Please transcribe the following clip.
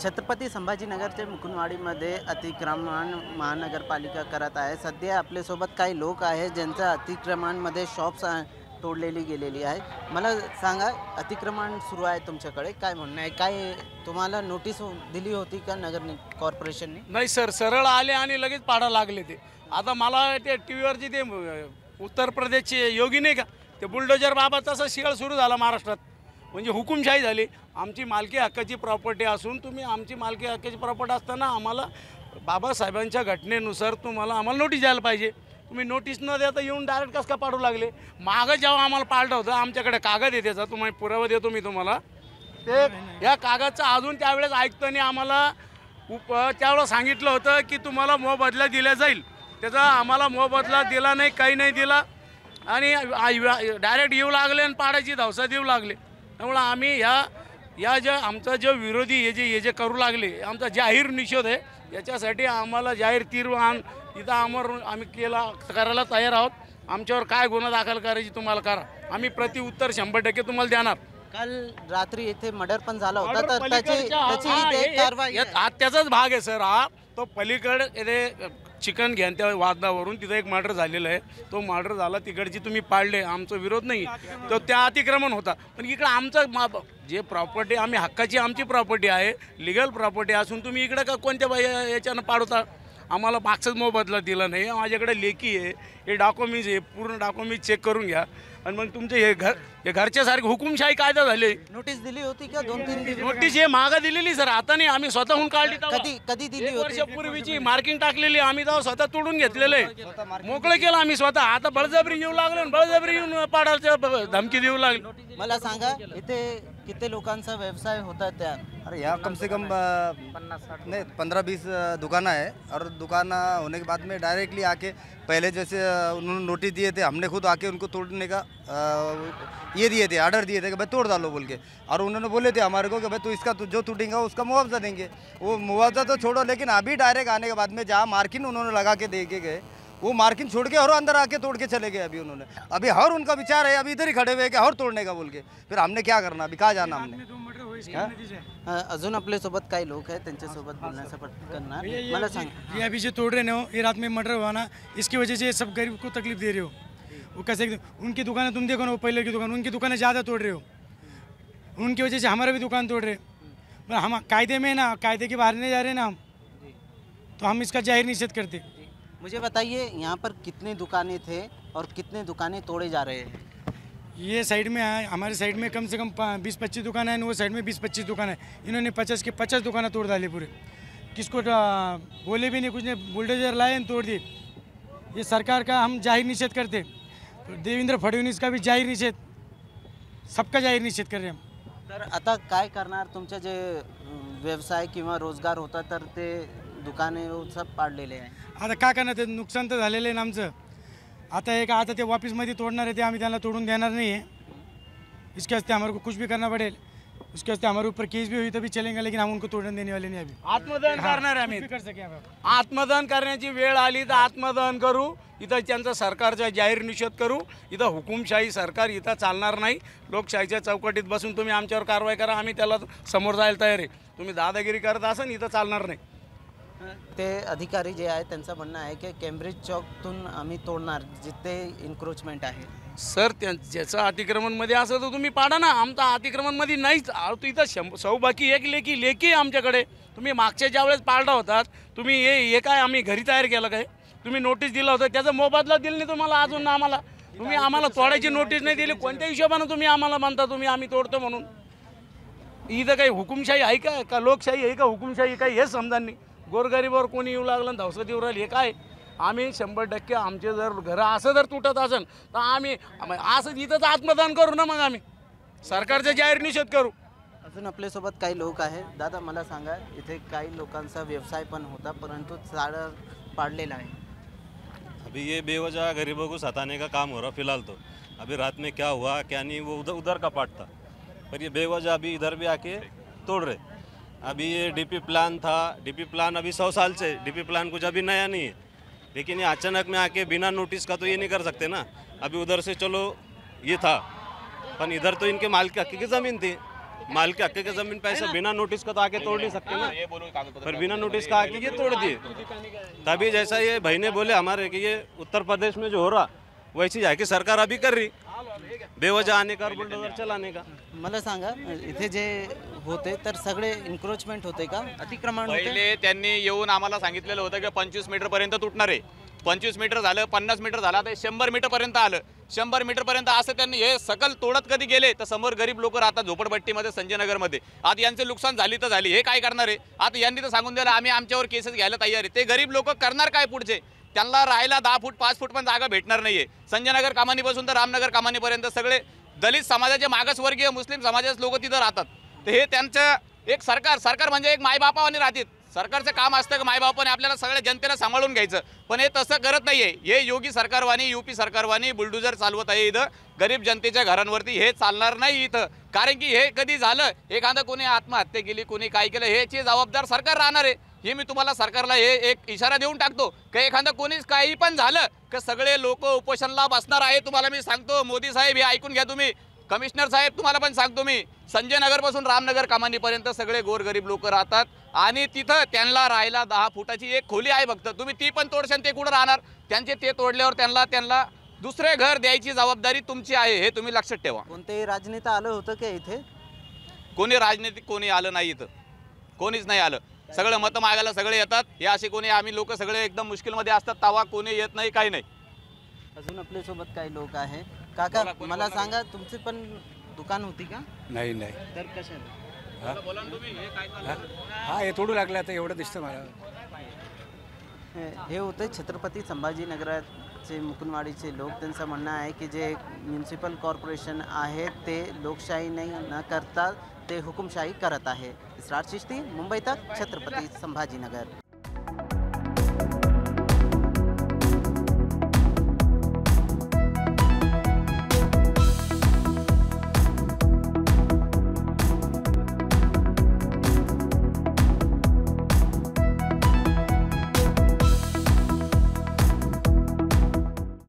छत्रपती संभाजीनगरचे मुकुंदवाडीमध्ये अतिक्रमण महानगरपालिका करत आहे। सध्या आपल्यासोबत काही लोक आहेत ज्यांचं अतिक्रमणमध्ये शॉप्स तोडलेली गेलेली आहे। मला सांगा, अतिक्रमण सुरू आहे तुमच्याकडे, काय म्हणणं आहे? काय तुम्हाला नोटीस दिली होती का नगर कॉर्पोरेशनने? नाही सर, सरळ आले आणि लगेच पाडा लागले ते। आता मला ते टीव्हीवरची ते उत्तर प्रदेशचे योगी नाही का, ते बुलडोजर बाबा, तसा शिळ सुरू झाला महाराष्ट्रात। म्हणजे हुकुमशाही झाली। आमची मालकी हक्काची प्रॉपर्टी असून तुम्ही आमची मालकी हक्काची प्रॉपर्टी असताना आम्हाला बाबासाहेबांच्या घटनेनुसार आम्हाला नोटीस द्यायला पाहिजे। तुम्ही नोटीस न देता येऊन डायरेक्ट कसं का पाडू लागले? मागं जेव्हा आम्हाला पाडलं होतं, आमच्याकडे कागद आहे त्याचा, तुम्हाला पुरावा देतो मी तुम्हाला। ते या कागदचा अजून त्यावेळेस ऐकताना आम्हाला त्यावेळेस सांगितलं होतं की तुम्हाला मोबदला दिला जाईल। त्याचा आम्हाला मोबदला दिला नाही, काही नाही दिला आणि डायरेक्ट येऊ लागले आणि पाडायची धावसा देऊ लागले। त्यामुळे आम्ही या ज्या आमचा जो विरोधी हे जे करू लागले, आमचा जाहीर निषेध आहे। याच्यासाठी आम्हाला जाहीर तीर्वान इथं आम्ही करायला तयार आहोत। आमच्यावर काय गुन्हा दाखल करायची तुम्हाला करा, आम्ही प्रतिउत्तर 100% तुम्हाला देणार। काल रात्री इथे मर्डर पण झाला होता, तर त्याची कारवाई त्याचाच भाग आहे सर हा। तो पलीकडे इथे चिकन घ्या त्या वादावरून तिथं एक मर्डर झालेला आहे। तो मर्डर झाला, तिकडची तुम्ही पाडले, आमचा विरोध नाही, तो त्या अतिक्रमण होता। पण इकडं आमचं जे प्रॉपर्टी आम्ही हक्काची आमची प्रॉपर्टी आहे, लिगल प्रॉपर्टी असून तुम्ही इकडं का कोणत्या याच्यानं पाडवता? आम्हाला मागचाच मोबदला दिला नाही। माझ्याकडे लेखी आहे, हे डॉक्युमेंट्स आहे, पूर्ण डॉक्युमेंट्स चेक करून घ्या। आणि मग तुमचे हे घरच्यासारखे हुकुमशाही कायदा झाले। नोटीस दिली होती का? 2-3 दिवस नोटीस हे मागं दिलेली सर, आता नाही, आम्ही स्वतःहून काढली। कधी दिली होती? वर्षापूर्वीची मार्किंग टाकलेली आम्ही, तेव्हा स्वतः तोडून घेतलेले, मोकळं केलं आम्ही स्वतः। आता बळजबरी येऊ लागलो, बळजबरी येऊन पाडायचं धमकी देऊ लागली। मला सांगा, इथे किती लोकांचा व्यवसाय होता त्या? अरे यहाँ कम से कम 15-20 दुकानें है, और दुकान होने के बाद में डायरेक्टली आके पहले जैसे उन्होंने नोटिस दिए थे, हमने खुद आके उनको तोड़ने का ये दिए थे, ऑर्डर दिए थे कि भाई तोड़ डालो बोल के। और उन्होंने बोले थे हमारे को कि भाई तू इसका जो टूटेगा उसका मुआवजा देंगे। वो मुआवजा तो छोड़ो, लेकिन अभी डायरेक्ट आने के बाद में जहाँ मार्किंग उन्होंने लगा के दे के गए, वो मार्किंग छोड़ के और अंदर आके तोड़ के चले गए। अभी उन्होंने हर उनका विचार है अभी इधर ही खड़े हुए कि हर तोड़ने का बोल के। फिर हमने क्या करना, अभी कहाँ जाना हमने? अजून आपल्यासोबत काही लोक आहेत, त्यांच्यासोबत बोलण्याचा प्रयत्न करणार। मला सांग, ये अभी जो तोड़ रहे हो, ये रात में मर्डर हुआ ना, इसकी वजह से सब गरीब को तकलीफ दे रहे हो। वो कैसे, उनकी दुकानें तुम देखो ना, वो पहले की दुकान, उनकी दुकानें ज़्यादा तोड़ रहे हो, उनकी वजह से हमारा भी दुकान तोड़ रहे। हम कायदे में ना, कायदे के बाहर नहीं जा रहे ना हम, तो हम इसका जाहिर निषेध करते। मुझे बताइए, यहाँ पर कितने दुकानें थे और कितने दुकानें तोड़े जा रहे हैं? ये साइड में है, हमारे साइड में कम से कम 20-25 दुकान है, वो साइड में 20-25 दुकान है। इन्होंने 50 के 50 दुकानें तोड़ डाली पूरे। किसको बोले भी नहीं, कुछ नहीं, बुलडोजर लाए तोड़ दिए। ये सरकार का हम जाहिर निषेध करते। तो देवेंद्र फडणवीस का भी जाहिर निषेध, सबका जाहिर निषेध कर रहे हम। तर आता काय करणार? तुमचे जे व्यवसाय किंवा रोजगार होता, तर ते दुकाने सब पाडलेले आहे। आता काय करणार, ते नुकसान तर झालेलं आहे ना आमचं। आता ते वापसमध्ये तोड़ना रहते, आम्ही त्यांना तोड़ून देणार नहीं है। इसके वास्ते हमारे को कुछ भी करना पड़े, उसके वास्ते हमारे ऊपर केस भी हुई तभी चलेंगे, लेकिन हम उनको तोड़ने देने वाले नहीं। अभी आत्मदहन करणार आहे आम्ही, कर सके आत्मदहन करण्याची वेळ आली तर आत्मदहन करू। इथं त्यांचा सरकारचा जाहीर निषेध करू। इथं हुकुमशाही सरकार इथं चालणार नाही। लोकशाहीच्या चौकटीत बसून तुम्ही आमच्यावर कारवाई करा, आम्ही त्याला समोर जायला तयार आहे। तुम्ही दादागिरी करत असाल, इथं चालणार नाही। ते अधिकारी जे आहे त्यांचं म्हणणं आहे की केम्ब्रिज चौकतून आम्ही तोडणार जिथे इन्क्रोचमेंट आहे। सर, ज्याचं अतिक्रमणमध्ये असं तर तुम्ही पाडा ना, आमचा अतिक्रमणमध्ये नाहीच। तू इथं सौबाकी एक लेखी आमच्याकडे। तुम्ही मागच्या ज्या वेळेस पाडला होतात, तुम्ही हे काय आम्ही घरी तयार केलं काय? तुम्ही नोटीस दिला होता, त्याचा मोबदला दिला नाही तुम्हाला अजून आम्हाला। तुम्ही आम्हाला तोडायची नोटीस नाही दिली, कोणत्या हिशोबानं तुम्ही आम्हाला म्हणता तुम्ही आम्ही तोडतो म्हणून? इथं काही हुकुमशाही आहे का लोकशाही आहे का हुकुमशाही काय हेच समजा नाही। गोरगरीबावर कोणी येऊ लागलं, धावसा देऊ राहिली, हे काय? आम्ही 100% आमचे जर घरं असं जर तुटत असेल तर आम्ही असं इथंच आत्मदान करू ना, मग आम्ही सरकारचा जाहीर निषेध करू। अजून आपल्यासोबत काही लोक आहेत। दादा, मला सांगा, इथे काही लोकांचा व्यवसाय पण होता, परंतु झाडं पाडलेला आहे। अभी ये बेवजह गरीबों को सताने का काम हो रहा फिलहाल। तो अभी रात में क्या हुआ क्या नहीं, वो उधर का पार्ट था, पर ये बेवजह अभी इधर भी आके तोड़ रहे। अभी ये डीपी प्लान था, डीपी प्लान अभी 100 साल से, डीपी प्लान कुछ अभी नया नहीं है, लेकिन ये अचानक में आके बिना नोटिस का तो ये नहीं कर सकते ना। अभी उधर से चलो ये था, पर इधर तो इनके मालिक हक की ज़मीन थी, माल के हक्के की जमीन पे ऐसा बिना नोटिस का तो आके तोड़ नहीं सकते ना, पर बिना नोटिस का आके ये तोड़ दिए। तभी जैसा ये भाई ने बोले हमारे कि ये उत्तर प्रदेश में जो हो रहा वैसी जाके सरकार अभी कर रही, बेवजह आने का और बुलडोजर चलाने का। मला सांगा इथे जे होते तर सगळे इन्क्रोचमेंट होते का, अतिक्रमण होते? पहिले त्यांनी येऊन आम्हाला सांगितलेलं होतं की 25 मीटर पर्यंत तुटणार आहे, 25 मीटर झालं, 50 मीटर झालं, आता 100 मीटर पर्यंत आलं, 100 मीटर पर्यंत असं त्यांनी हे सकल तोडत कधी गेले तर समोर गरीब लोक राहतात झोपडपट्टीमध्ये संजय नगरमध्ये, आता यांचे नुकसान झाली तर झाली, हे काय करणार आहे? आता यांनी तर सांगून दिलं आम्ही आमच्यावर केसेस घ्यायला तयार आहे, ते गरीब लोक करणार काय पुढचे? त्यांना राहायला 10 फूट 5 फूट पण जागा भेटणार नाहीये। संजय नगर कामानीपासून तर रामनगर कामानीपर्यंत सगळे दलित समाजाचे मागासवर्गीय मुस्लिम समाजाचे लोक तिथं राहतात, तर हे त्यांचं एक सरकार म्हणजे एक मायबापावानी राहतात, सरकारचं काम असतं की मायबापाने आपल्याला सगळ्या जनतेला सांभाळून घ्यायचं, पण हे तसं करत नाहीये। हे योगी सरकारवानी यूपी सरकारवानी बुलडोजर चालवत आहे इथं गरीब जनतेच्या घरांवरती, हे चालणार नाही इथं, कारण की हे कधी झालं एखादं कोणी आत्महत्या केली कोणी काय केलं ह्याची जबाबदार सरकार राहणार आहे, हे मी तुम्हाला सरकारला हे एक इशारा देऊन टाकतो की एखादं कोणीच काही पण झालं की सगळे लोक उपोषणाला बसणार आहे। तुम्हाला मी सांगतो मोदी साहेब हे ऐकून घ्या तुम्ही, कमिशनर साहेब तुम्हाला पण सांगतो मी, संजय नगरपासून रामनगर कामानीपर्यंत सगळे गोरगरीब लोक राहतात आणि तिथं त्यांना राहायला 10 फुटाची एक खोली आहे फक्त, तुम्ही ती पण तोडशान ते कुठं राहणार? त्यांचे ते तोडल्यावर त्यांना दुसरे घर द्यायची जबाबदारी तुमची आहे, हे तुम्ही लक्षात ठेवा। कोणतेही राजनेता आलं होतं का इथे? कोणी राजनीतिक कोणी आलं नाही इथं, कोणीच नाही आलं, सगळं मतं मागायला सगळे येतात, हे असे कोणी आम्ही लोक सगळे एकदम मुश्किलमध्ये असतात तवा कोणी येत नाही काही नाही। अजून आपल्यासोबत काही लोक आहे काका, मला सांगा तुमची पण दुकान होती का? नाही नाही, तर कशाला? हा हे तोडू लागलं आता एवढं दिसतं मला। हे होते छत्रपती संभाजीनगराचे मुकुंदवाडीचे लोक, त्यांचं म्हणणं आहे की जे म्युन्सिपल कॉर्पोरेशन आहे ते लोकशाही नाही न करता ते हुकुमशाही करत आहे। इसरार चिश्ती, मुंबई तक, छत्रपती संभाजीनगर।